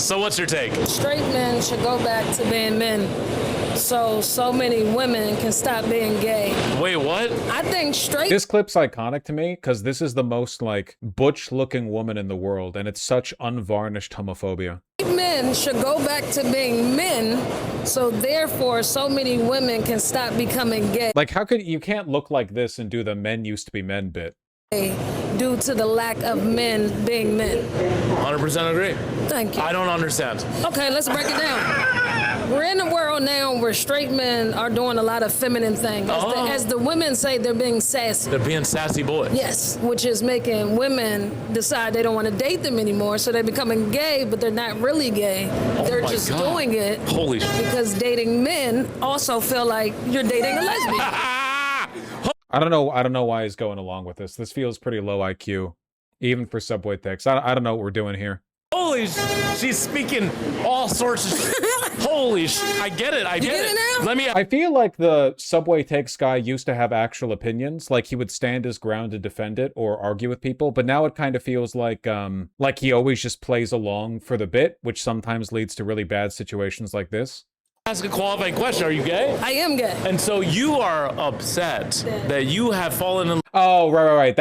So what's your take? Straight men should go back to being men. So many women can stop being gay. Wait, what? I think straight This clip's iconic to me because this is the most like butch-looking woman in the world, and it's such unvarnished homophobia. men should go back to being men, so therefore so many women can stop becoming gay. Like, how could you can't look like this and do the men used to be men bit? Due to the lack of men being men. 100% agree. Thank you. I don't understand. Okay, let's break it down. We're in a world now where straight men are doing a lot of feminine things. As the women say, they're being sassy. They're being sassy boys. Yes, which is making women decide they don't want to date them anymore, so they're becoming gay, but they're not really gay. They're just doing it Holy shit. because dating men also feel like you're dating a lesbian. I don't know why he's going along with this. This feels pretty low IQ, even for Subway Tex. I don't know what we're doing here. Holy she's speaking all sorts of holy I get it. I get it. Let me I feel like the Subway Takes guy used to have actual opinions, like he would stand his ground to defend it or argue with people, but now it kind of feels like he always just plays along for the bit, which sometimes leads to really bad situations like this. ask a qualifying question. Are you gay? I am gay. And so you are upset that you have fallen in Oh, right.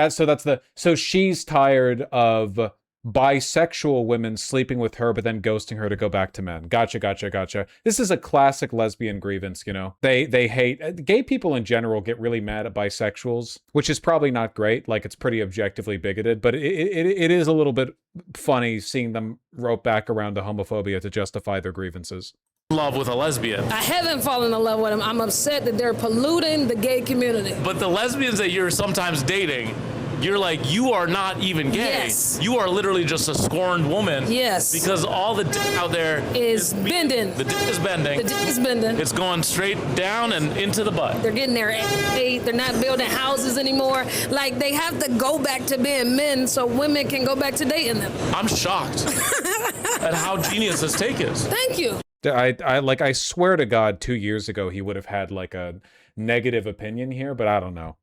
So she's tired of bisexual women sleeping with her, but then ghosting her to go back to men. Gotcha. This is a classic lesbian grievance, you know? They hate, gay people in general get really mad at bisexuals, which is probably not great. Like, it's pretty objectively bigoted, but it is a little bit funny seeing them rope back around to homophobia to justify their grievances. love with a lesbian. I haven't fallen in love with them. I'm upset that they're polluting the gay community. But the lesbians that you're sometimes dating, you're like, you are not even gay. Yes. You are literally just a scorned woman. Yes. Because all the dick out there Is bending. The dick is bending. The dick is bending. It's going straight down and into the butt. They're getting their eight. They're not building houses anymore. Like, they have to go back to being men so women can go back to dating them. I'm shocked at how genius this take is. Thank you. I swear to God, 2 years ago, he would have had like a negative opinion here, but I don't know.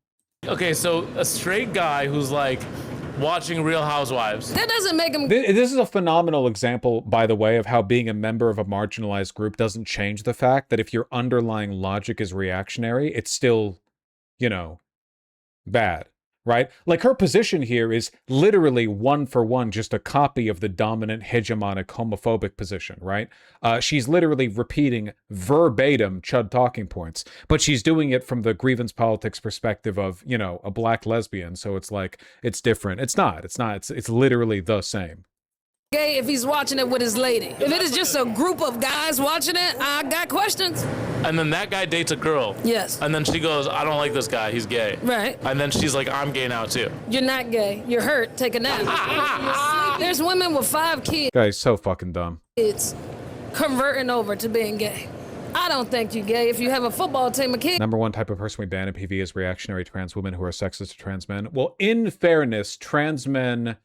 Okay, so a straight guy who's like watching Real Housewives. That doesn't make him... This is a phenomenal example, by the way, of how being a member of a marginalized group doesn't change the fact that if your underlying logic is reactionary, it's still, you know, bad, right? Like, her position here is literally one for one just a copy of the dominant hegemonic homophobic position, right? She's literally repeating verbatim chud talking points, but she's doing it from the grievance politics perspective of, you know, a black lesbian. So it's like, it's different. It's not. It's literally the same. Gay if he's watching it with his lady. If it is just a group of guys watching it, I got questions. And then that guy dates a girl. Yes. And then she goes, I don't like this guy. He's gay. Right. And then she's like, I'm gay now too. You're not gay. You're hurt. Take a nap. There's women with 5 Guy's so fucking dumb. kids converting over to being gay. I don't think you're gay if you have a football team of kids. Number one type of person we ban in PV is reactionary trans women who are sexist to trans men. Well, in fairness, trans men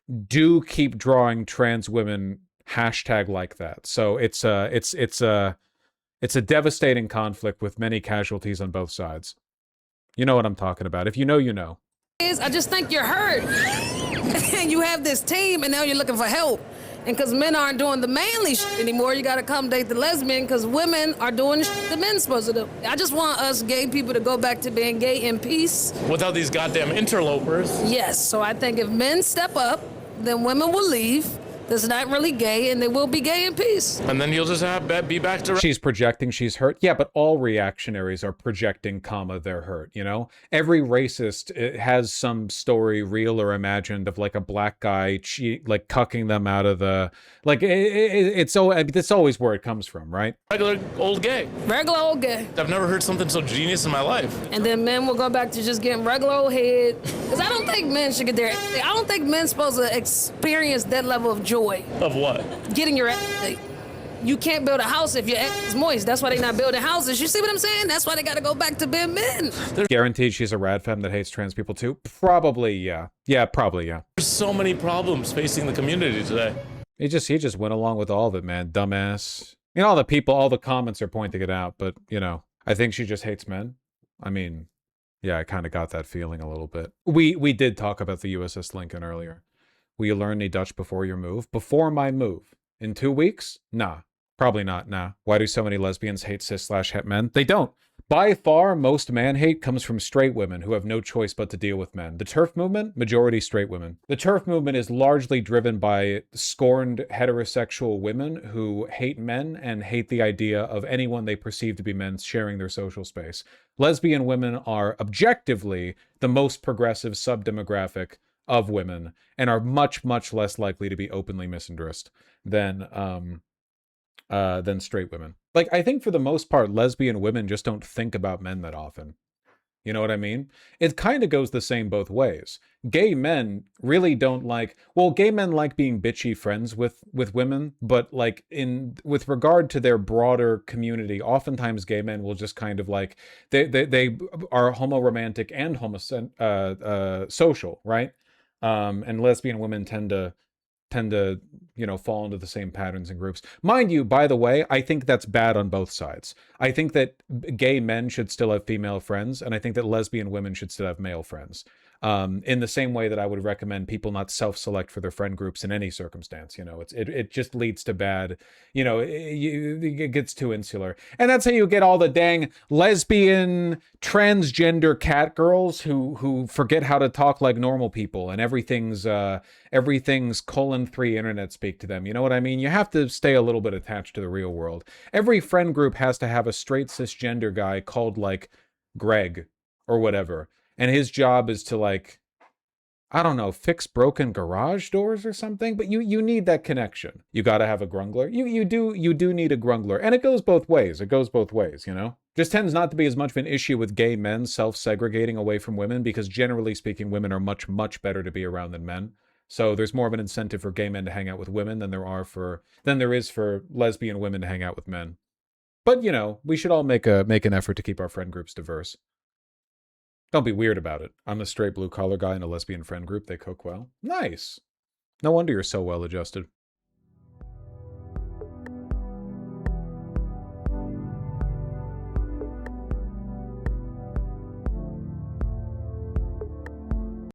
keep drawing trans women hashtag like that. So it's a devastating conflict with many casualties on both sides. You know what I'm talking about. If you know, you know. I just think you're hurt. And you have this team and now you're looking for help. And because men aren't doing the manly shit anymore, you gotta come date the lesbian because women are doing the shit the men's supposed to do. I just want us gay people to go back to being gay in peace. Without these goddamn interlopers. Yes, so I think if men step up, then women will leave. That's not really gay, and they will be gay in peace. And then you'll just be back to... She's projecting she's hurt. Yeah, but all reactionaries are projecting, they're hurt, you know? Every racist has some story, real or imagined, of like a black guy cucking them out of the... Like, it's always where it comes from, right? Regular old gay. Regular old gay. I've never heard something so genius in my life. And then men will go back to just getting regular old head. Because I don't think men should get there. I don't think men's supposed to experience that level of joy. Of what? Getting your you can't build a house if your ass is moist. That's why they're not building houses. You see what I'm saying? That's why they got to go back to being men. Guaranteed she's a rad femme that hates trans people too? Probably, yeah. Yeah, probably, yeah. There's so many problems facing the community today. He just went along with all of it, man. Dumbass. You know, all the comments are pointing it out, but, you know, I think she just hates men. I mean, yeah, I kind of got that feeling a little bit. We did talk about the USS Lincoln earlier. Will you learn any Dutch before your move? Before my move. In 2 weeks? Nah. Probably not, nah. Why do so many lesbians hate cis/het men? They don't. By far, most man hate comes from straight women who have no choice but to deal with men. The TERF movement, majority straight women. The TERF movement is largely driven by scorned heterosexual women who hate men and hate the idea of anyone they perceive to be men sharing their social space. Lesbian women are objectively the most progressive subdemographic of women and are much, much less likely to be openly misandrist than straight women. Like, I think for the most part, lesbian women just don't think about men that often. You know what I mean? It kind of goes the same both ways. Gay men really don't like, well, gay men like being bitchy friends with women, but like with regard to their broader community, oftentimes gay men will just kind of like, they are homoromantic and social, right? And lesbian women tend to fall into the same patterns and groups. Mind you, by the way, I think that's bad on both sides. I think that gay men should still have female friends, and I think that lesbian women should still have male friends. In the same way that I would recommend people not self-select for their friend groups in any circumstance. It just leads to bad, it gets too insular. And that's how you get all the dang lesbian, transgender cat girls who forget how to talk like normal people, and everything's :3 internet speak to them. You know what I mean? You have to stay a little bit attached to the real world. Every friend group has to have a straight cisgender guy called like Greg or whatever. And his job is to, like, I don't know, fix broken garage doors or something. But you need that connection. You got to have a grumbler. You do need a grumbler. And it goes both ways. Just tends not to be as much of an issue with gay men self-segregating away from women, because generally speaking, women are much, much better to be around than men. So there's more of an incentive for gay men to hang out with women than there is for lesbian women to hang out with men. But, we should all make an effort to keep our friend groups diverse. Don't be weird about it. I'm a straight blue-collar guy in a lesbian friend group. They cook well. Nice. No wonder you're so well-adjusted.